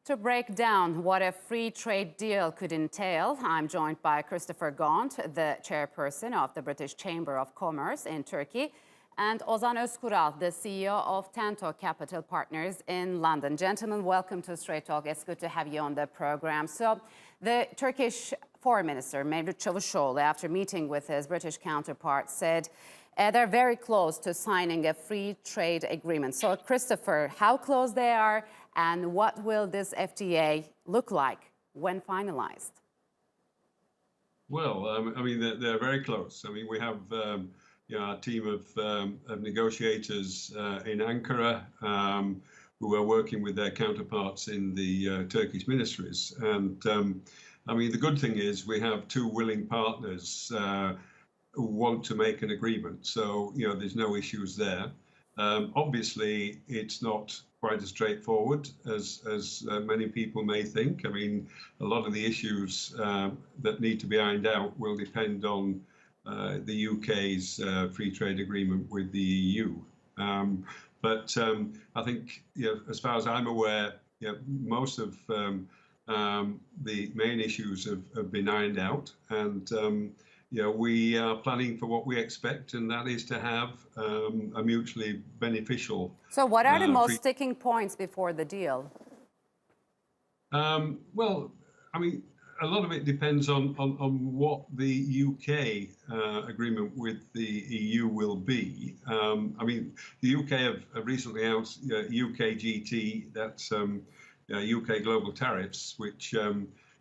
To break down what a free trade deal could entail, I'm joined by Christopher Gaunt, the chairperson of the British Chamber of Commerce in Turkey, and Ozan Ozkural, the CEO of Tanto Capital Partners in London. Gentlemen, welcome to Straight Talk. It's good to have you on the program. So the Turkish Foreign Minister, Mevlut Çavuşoğlu, after meeting with his British counterpart, said they're very close to signing a free trade agreement. So, Christopher, how close they are and what will this FTA look like when finalized? Well, I mean, they're very close. I mean, we have a team of negotiators in Ankara who are working with their counterparts in the Turkish ministries. And I mean, the good thing is we have two willing partners who want to make an agreement. So, there's no issues there. Obviously, it's not quite as straightforward as many people may think. I mean, a lot of the issues that need to be ironed out will depend on the UK's free trade agreement with the EU. But I think, as far as I'm aware, most of the main issues have been ironed out, and we are planning for what we expect, and that is to have a mutually beneficial. So what are the most sticking points before the deal? Well, I mean, a lot of it depends on what the UK agreement with the EU will be. I mean, the UK have recently announced UKGT, that's UK global tariffs, which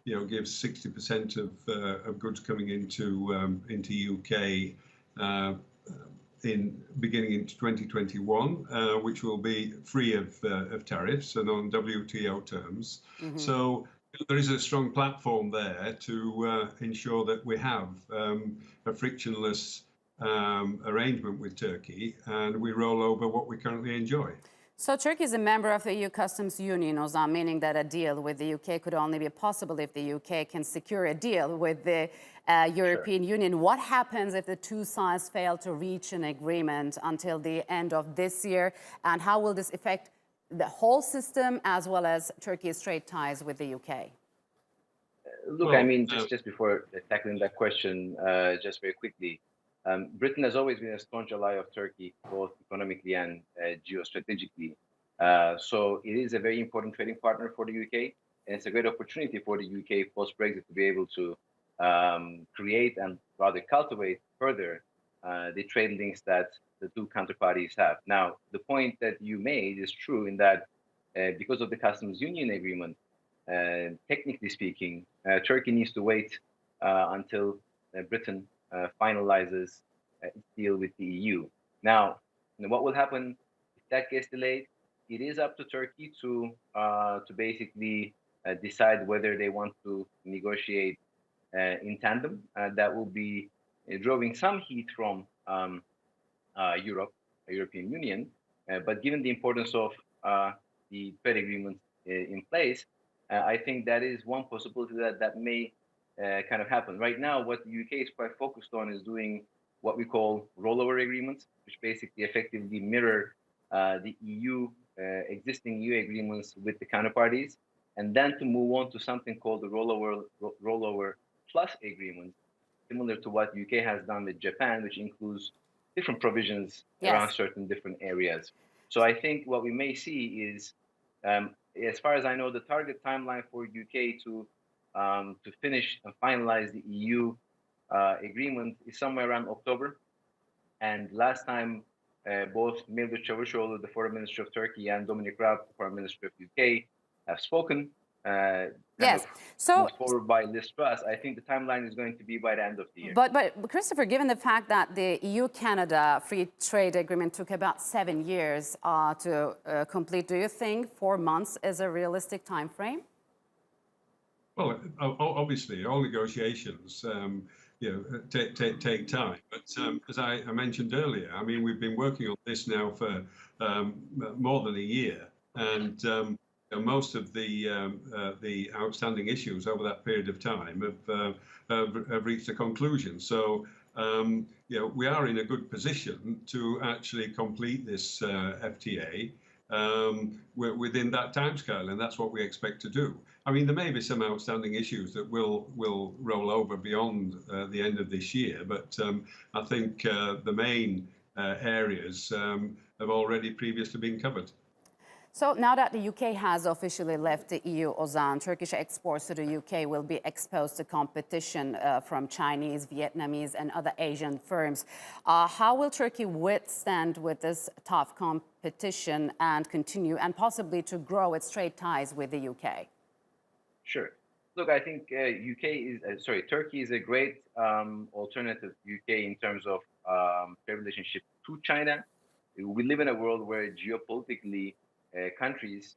gives 60% of goods coming into UK beginning in 2021, which will be free of tariffs and on WTO terms. Mm-hmm. So there is a strong platform there to ensure that we have a frictionless arrangement with Turkey, and we roll over what we currently enjoy. So Turkey is a member of the EU Customs Union, Ozan, meaning that a deal with the UK could only be possible if the UK can secure a deal with the European Union. What happens if the two sides fail to reach an agreement until the end of this year? And how will this affect the whole system as well as Turkey's trade ties with the UK? Look, I mean, just before tackling that question, just very quickly, Britain has always been a staunch ally of Turkey, both economically and geostrategically. So it is a very important trading partner for the UK, and it's a great opportunity for the UK post-Brexit to be able to create and rather cultivate further the trade links that the two counterparties have. Now, the point that you made is true in that because of the customs union agreement, technically speaking, Turkey needs to wait until Britain finalizes its deal with the EU. Now, what will happen if that gets delayed? It is up to Turkey to basically decide whether they want to negotiate in tandem. That will be drawing some heat from European Union. But given the importance of the trade agreement in place, I think that is one possibility that may kind of happen. Right now, what the UK is quite focused on is doing what we call rollover agreements, which basically effectively mirror the existing EU agreements with the counterparties, and then to move on to something called the rollover plus agreement, similar to what UK has done with Japan, which includes different provisions around certain different areas. So I think what we may see is, as far as I know, the target timeline for UK to finish and finalize the EU agreement is somewhere around October. And last time, both Mevlut Çavuşoğlu, the Foreign Minister of Turkey, and Dominic Raab, the Foreign Minister of UK, have spoken. So forward by Liz Truss, I think the timeline is going to be by the end of the year. But Christopher, given the fact that the EU-Canada free trade agreement took about 7 years to complete, do you think 4 months is a realistic time frame? Well, obviously, all negotiations, take time. But as I mentioned earlier, I mean, we've been working on this now for more than a year, and most of the outstanding issues over that period of time have reached a conclusion. So, we are in a good position to actually complete this FTA. within that timescale, and that's what we expect to do. I mean, there may be some outstanding issues that will roll over beyond the end of this year, but I think the main areas have already previously been covered. So now that the UK has officially left the EU, Ozan, Turkish exports to the UK will be exposed to competition from Chinese, Vietnamese, and other Asian firms. How will Turkey withstand with this tough competition and continue and possibly to grow its trade ties with the UK? Sure. Look, I think Turkey is a great alternative to UK in terms of trade relationship to China. We live in a world where geopolitically countries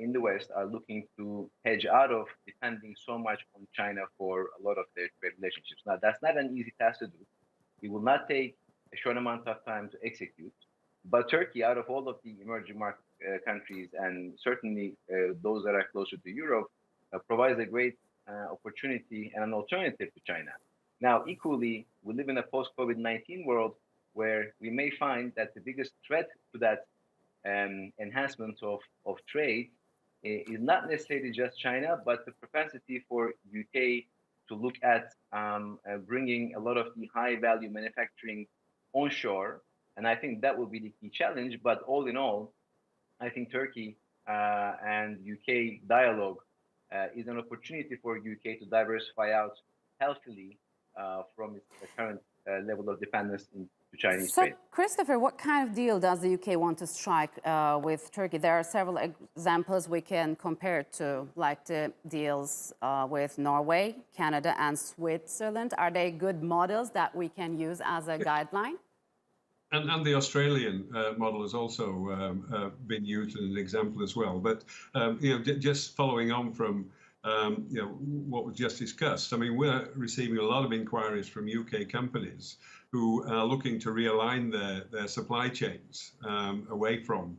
in the West are looking to hedge out of depending so much on China for a lot of their trade relationships. Now, that's not an easy task to do. It will not take a short amount of time to execute. But Turkey, out of all of the emerging market countries, and certainly those that are closer to Europe, provides a great opportunity and an alternative to China. Now, equally, we live in a post-COVID-19 world where we may find that the biggest threat to that enhancement of trade is not necessarily just China, but the propensity for UK to look at bringing a lot of the high-value manufacturing onshore. And I think that will be the key challenge. But all in all, I think Turkey and UK dialogue is an opportunity for UK to diversify out healthily from its current level of dependence to Chinese trade. So, Christopher, what kind of deal does the UK want to strike with Turkey? There are several examples we can compare to, like the deals with Norway, Canada, and Switzerland. Are they good models that we can use as a guideline? And the Australian model has also been used as an example as well. But just following on from what was just discussed, I mean, we're receiving a lot of inquiries from UK companies who are looking to realign their supply chains away from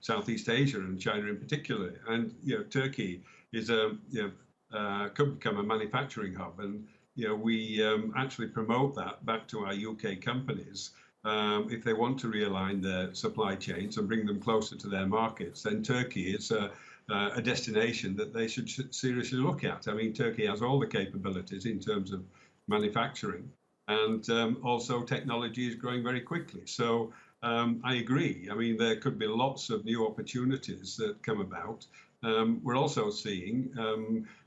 Southeast Asia and China in particular. And Turkey is could become a manufacturing hub, and we actually promote that back to our UK companies. If they want to realign their supply chains and bring them closer to their markets, then Turkey is a destination that they should seriously look at. I mean, Turkey has all the capabilities in terms of manufacturing, and also technology is growing very quickly. So I agree. I mean, there could be lots of new opportunities that come about. We're also seeing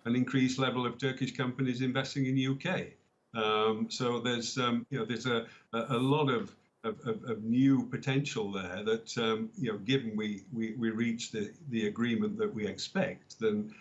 an increased level of Turkish companies investing in UK. So there's a lot of new potential there that given we reach the agreement that we expect, then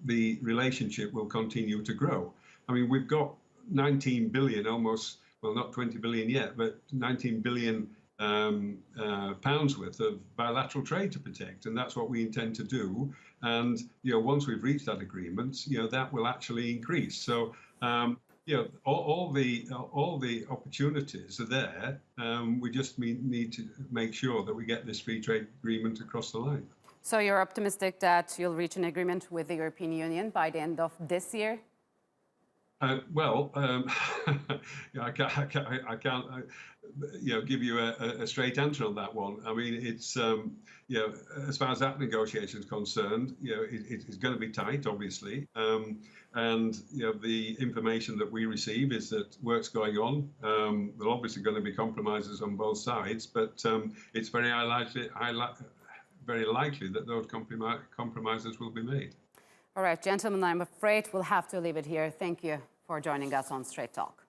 the relationship will continue to grow. I mean, we've got 19 billion, almost, well, not 20 billion yet, but 19 billion pounds worth of bilateral trade to protect, and that's what we intend to do. And once we've reached that agreement, that will actually increase. So all the opportunities are there. We just need to make sure that we get this free trade agreement across the line. So you're optimistic that you'll reach an agreement with the European Union by the end of this year? Well, I can't give you a straight answer on that one. I mean, it's as far as that negotiation is concerned, it's going to be tight, obviously. And the information that we receive is that work's going on. There are obviously going to be compromises on both sides, but it's very likely that those compromises will be made. All right, gentlemen, I'm afraid we'll have to leave it here. Thank you for joining us on Straight Talk.